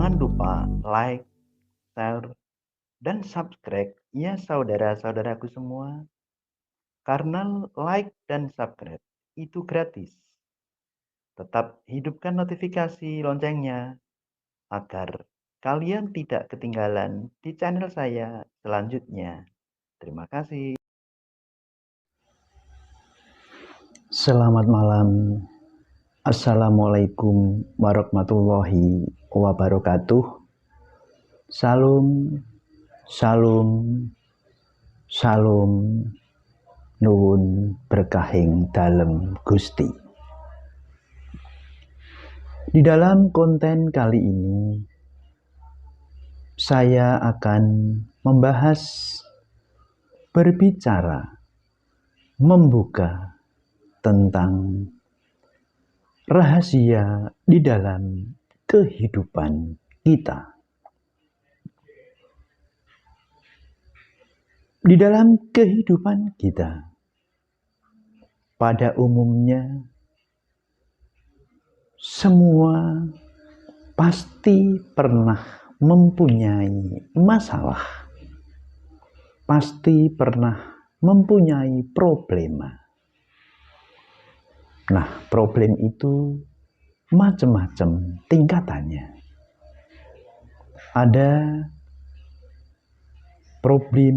Jangan lupa like, share, dan subscribe ya saudara-saudaraku semua. Karena like dan subscribe itu gratis. Tetap hidupkan notifikasi loncengnya agar kalian tidak ketinggalan di channel saya selanjutnya. Terima kasih. Selamat malam. Assalamualaikum warahmatullahi wabarakatuh. Salam, salam, salam, nuwun berkahing dalem Gusti. Di dalam konten kali ini, saya akan membahas, berbicara, membuka tentang rahasia di dalam kehidupan kita. Di dalam kehidupan kita, pada umumnya, semua pasti pernah mempunyai masalah, pasti pernah mempunyai problema. Nah, problem itu macam-macam tingkatannya. Ada problem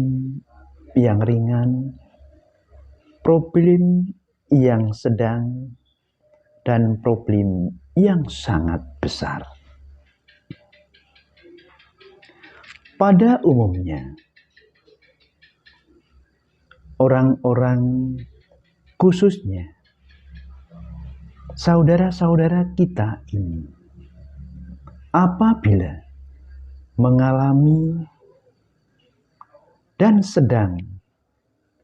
yang ringan, problem yang sedang, dan problem yang sangat besar. Pada umumnya, orang-orang, khususnya saudara-saudara kita ini, apabila mengalami dan sedang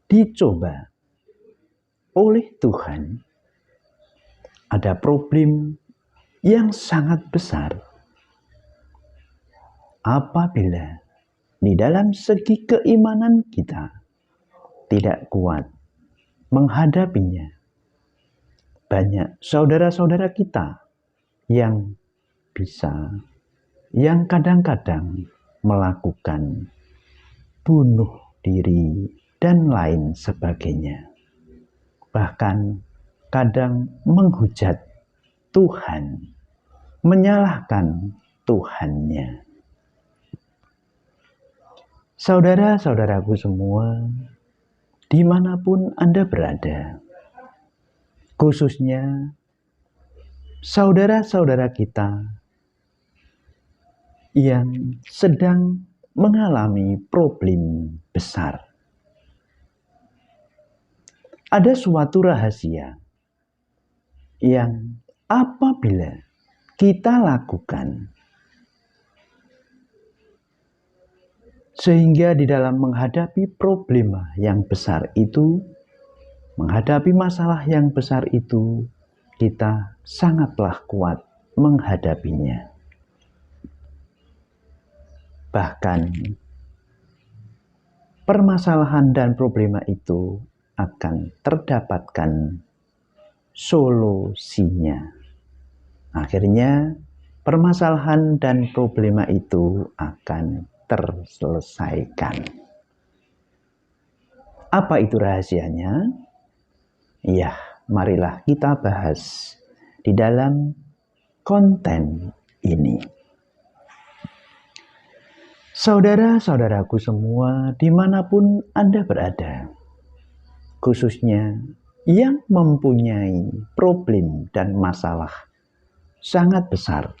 dicoba oleh Tuhan, ada problem yang sangat besar. Apabila di dalam segi keimanan kita tidak kuat menghadapinya, banyak saudara-saudara kita yang kadang-kadang melakukan bunuh diri dan lain sebagainya. Bahkan kadang menghujat Tuhan, menyalahkan Tuhannya. Saudara-saudaraku semua, dimanapun Anda berada, khususnya saudara-saudara kita yang sedang mengalami problem besar. Ada suatu rahasia yang apabila kita lakukan, sehingga di dalam menghadapi problema yang besar itu, menghadapi masalah yang besar itu, kita sangatlah kuat menghadapinya. Bahkan permasalahan dan problema itu akan terdapatkan solusinya. Akhirnya permasalahan dan problema itu akan terselesaikan. Apa itu rahasianya? Ya, marilah kita bahas di dalam konten ini. Saudara-saudaraku semua, dimanapun Anda berada, khususnya yang mempunyai problem dan masalah sangat besar,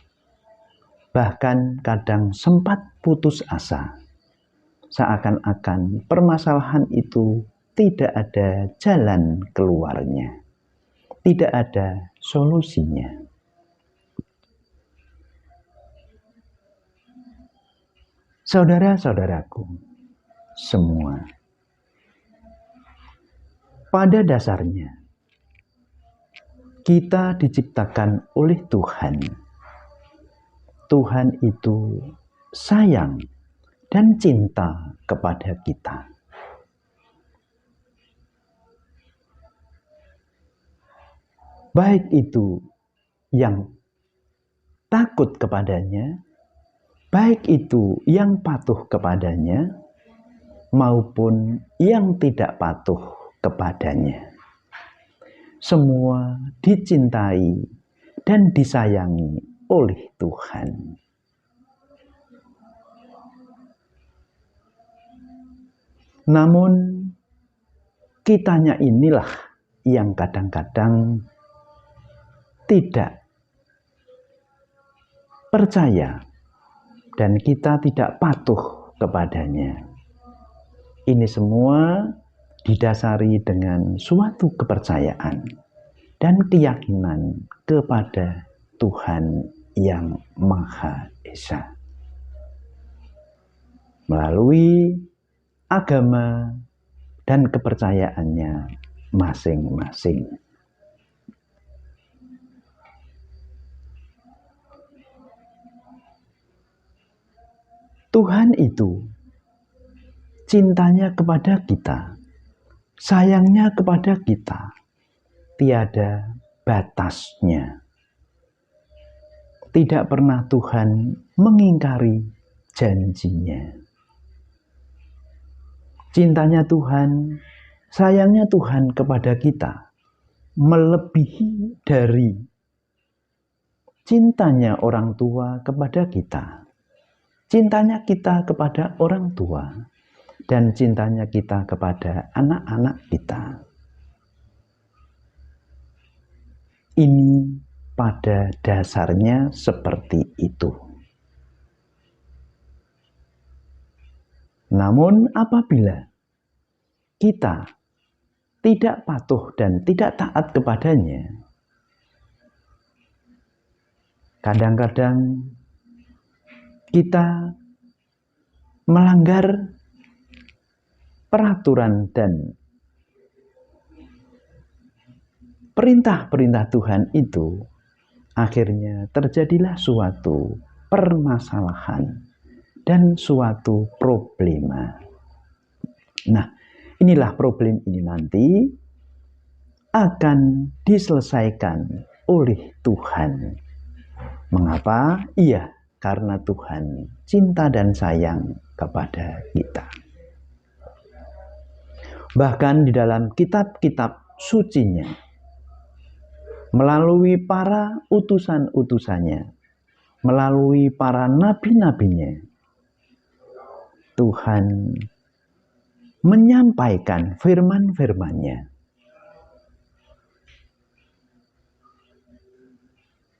bahkan kadang sempat putus asa, seakan-akan permasalahan itu tidak ada jalan keluarnya, tidak ada solusinya. Saudara-saudaraku semua, pada dasarnya kita diciptakan oleh Tuhan. Tuhan itu sayang dan cinta kepada kita. Baik itu yang takut kepadanya baik itu yang patuh kepadanya maupun yang tidak patuh kepadanya. Semua dicintai dan disayangi oleh Tuhan. Namun kitanya inilah yang kadang-kadang tidak percaya dan kita tidak patuh kepadanya. Ini semua didasari dengan suatu kepercayaan dan keyakinan kepada Tuhan yang Maha Esa melalui agama dan kepercayaannya masing-masing. Tuhan itu cintanya kepada kita, sayangnya kepada kita, tiada batasnya. Tidak pernah Tuhan mengingkari janjinya. Cintanya Tuhan, sayangnya Tuhan kepada kita melebihi dari cintanya orang tua kepada kita. Cintanya kita kepada orang tua dan cintanya kita kepada anak-anak kita. Ini pada dasarnya seperti itu. Namun apabila kita tidak patuh dan tidak taat kepadanya, kadang-kadang kita melanggar peraturan dan perintah-perintah Tuhan itu, akhirnya terjadilah suatu permasalahan dan suatu problema. Nah, inilah problem ini nanti akan diselesaikan oleh Tuhan. Mengapa? Iya, karena Tuhan cinta dan sayang kepada kita. Bahkan di dalam kitab-kitab sucinya, melalui para utusan-utusannya, melalui para nabi-nabinya, Tuhan menyampaikan firman-firman-Nya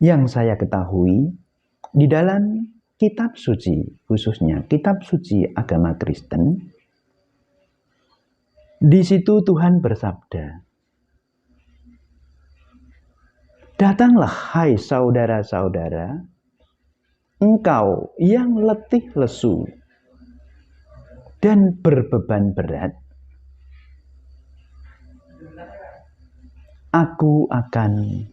yang saya ketahui di dalam kitab suci, khususnya kitab suci agama Kristen. Di situ Tuhan bersabda, "Datanglah hai saudara-saudara, engkau yang letih lesu dan berbeban berat, Aku akan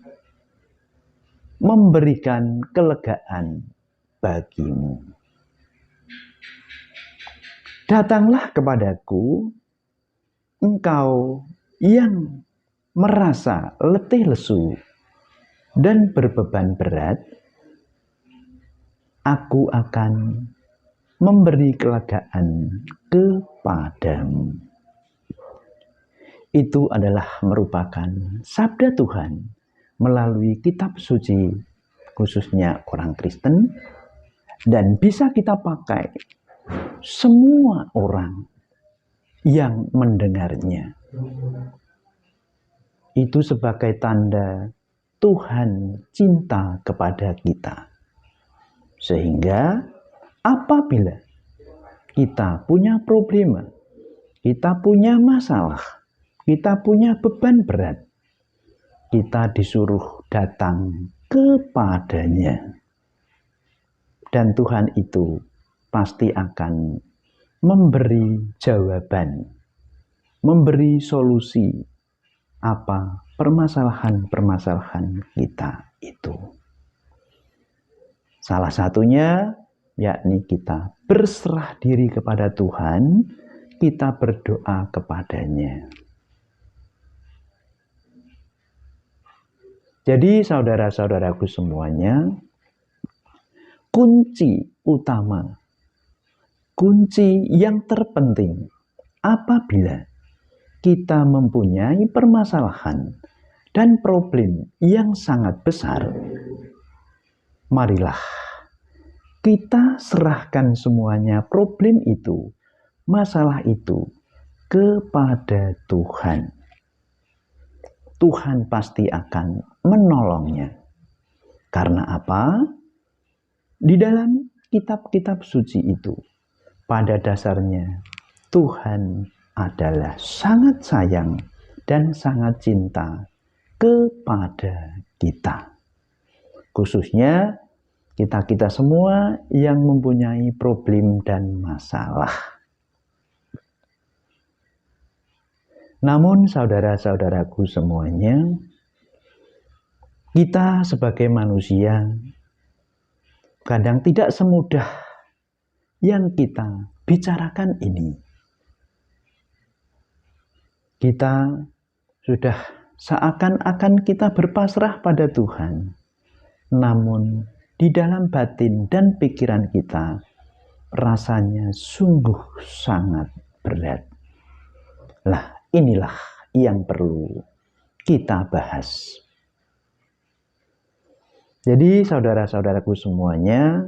memberikan kelegaan bagimu. Datanglah kepadaku, engkau yang merasa letih lesu dan berbeban berat, Aku akan memberi kelegaan kepadamu." Itu adalah merupakan sabda Tuhan melalui kitab suci, khususnya orang Kristen, dan bisa kita pakai semua orang yang mendengarnya. Itu sebagai tanda Tuhan cinta kepada kita. Sehingga apabila kita punya problema, kita punya masalah, kita punya beban berat, kita disuruh datang kepadanya. Dan Tuhan itu pasti akan memberi jawaban, memberi solusi apa permasalahan-permasalahan kita itu. Salah satunya yakni kita berserah diri kepada Tuhan, kita berdoa kepadanya. Jadi saudara-saudaraku semuanya, kunci utama, kunci yang terpenting apabila kita mempunyai permasalahan dan problem yang sangat besar, marilah kita serahkan semuanya problem itu, masalah itu kepada Tuhan. Tuhan pasti akan menolongnya. Karena apa? Di dalam kitab-kitab suci itu, pada dasarnya Tuhan adalah sangat sayang dan sangat cinta kepada kita. Khususnya kita semua yang mempunyai problem dan masalah. Namun saudara-saudaraku semuanya, kita sebagai manusia kadang tidak semudah yang kita bicarakan ini. Kita sudah seakan-akan kita berpasrah pada Tuhan. Namun di dalam batin dan pikiran kita rasanya sungguh sangat berat. Lah, inilah yang perlu kita bahas. Jadi saudara-saudaraku semuanya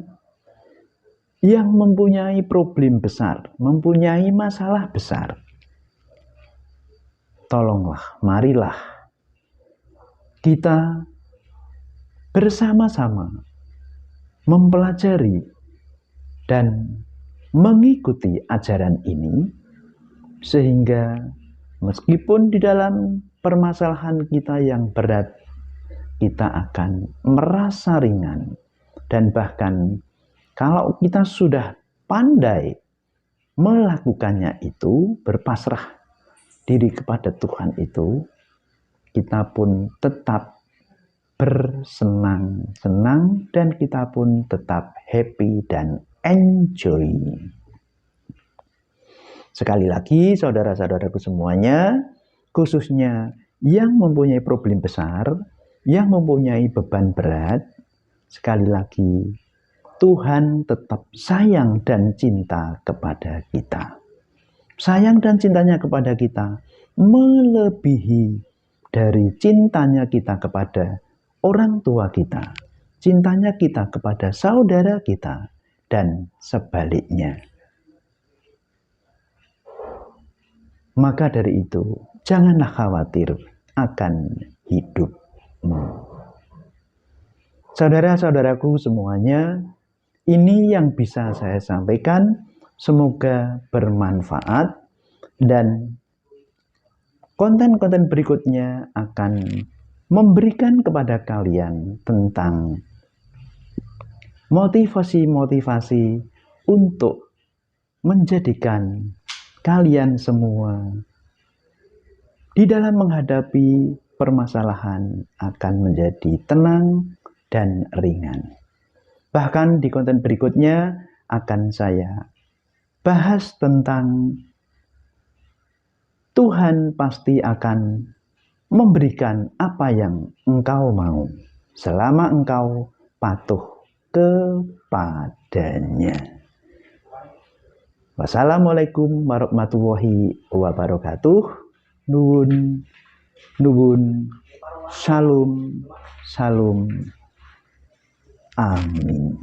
yang mempunyai problem besar, mempunyai masalah besar, tolonglah, marilah kita bersama-sama mempelajari dan mengikuti ajaran ini, sehingga meskipun di dalam permasalahan kita yang berat, kita akan merasa ringan. Dan bahkan kalau kita sudah pandai melakukannya itu, berpasrah diri kepada Tuhan itu, kita pun tetap bersenang-senang dan kita pun tetap happy dan enjoy. Sekali lagi saudara-saudaraku semuanya, khususnya yang mempunyai problem besar, yang mempunyai beban berat, sekali lagi Tuhan tetap sayang dan cinta kepada kita. Sayang dan cintanya kepada kita melebihi dari cintanya kita kepada orang tua kita, cintanya kita kepada saudara kita, dan sebaliknya. Maka dari itu, janganlah khawatir akan hidupmu. Saudara-saudaraku semuanya, ini yang bisa saya sampaikan. Semoga bermanfaat dan konten-konten berikutnya akan memberikan kepada kalian tentang motivasi-motivasi untuk menjadikan kalian semua di dalam menghadapi permasalahan akan menjadi tenang dan ringan. Bahkan di konten berikutnya akan saya bahas tentang Tuhan pasti akan memberikan apa yang engkau mau selama engkau patuh kepadanya. Wassalamualaikum warahmatullahi wabarakatuh. Nuwun, nuwun, shalom, shalom. Amin.